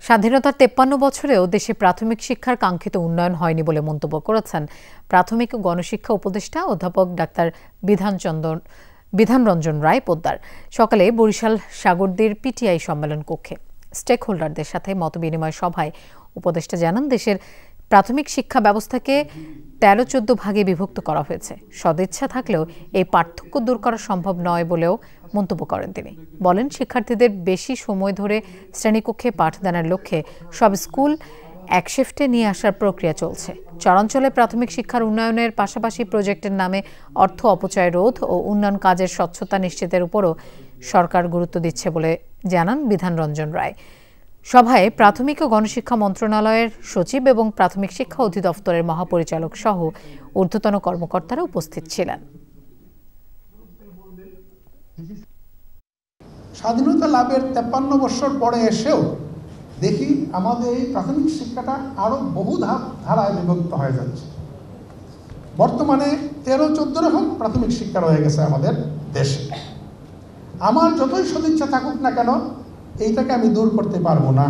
স্বাধীনতার 53 বছরেও দেশে প্রাথমিক শিক্ষার কাঙ্ক্ষিত উন্নয়ন হয়নি বলে মন্তব্য করেছেন প্রাথমিক ও গণশিক্ষা উপদেষ্টা অধ্যাপক ডাক্তার বিধানরঞ্জন রায় পোদ্দার। সকালে বরিশাল সাগরদীর পিটিআই সম্মেলন কক্ষে স্টেক হোল্ডারদের সাথে মতবিনিময় সভায় উপদেষ্টা জানান, দেশের প্রাথমিক শিক্ষা ব্যবস্থাকে 13-14 ভাগে বিভক্ত করা হয়েছে। সদিচ্ছা থাকলেও এই পার্থক্য দূর করা সম্ভব নয় বলেও মন্তব্য করেন তিনি। বলেন, শিক্ষার্থীদের বেশি সময় ধরে শ্রেণীকক্ষে পাঠদানের লক্ষ্যে সব স্কুল এক শিফটে নিয়ে আসার প্রক্রিয়া চলছে। চরাঞ্চলে প্রাথমিক শিক্ষার উন্নয়নের পাশাপাশি প্রজেক্টের নামে অর্থ অপচয় রোধ ও উন্নয়ন কাজের স্বচ্ছতা নিশ্চিতের উপরও সরকার গুরুত্ব দিচ্ছে বলে জানান বিধানরঞ্জন রায়। সভায় প্রাথমিক ও গণশিক্ষা মন্ত্রণালয়ের সচিব এবং প্রাথমিক শিক্ষা অধিদপ্তরের মহাপরিচালক সহ ঊর্ধ্বতন কর্মকর্তারা উপস্থিত ছিলেন। স্বাধীনতা লাভের 53 বছর পরে এসেও দেখি আমাদের এই প্রাথমিক শিক্ষাটা আরো বহু ধারায় বিভক্ত হয়ে যাচ্ছে। বর্তমানে 13-14 রকম প্রাথমিক শিক্ষা রয়ে গেছে আমাদের দেশে। আমার যতই সদিচ্ছা থাকুক না কেন, এইটাকে আমি দূর করতে পারবো না।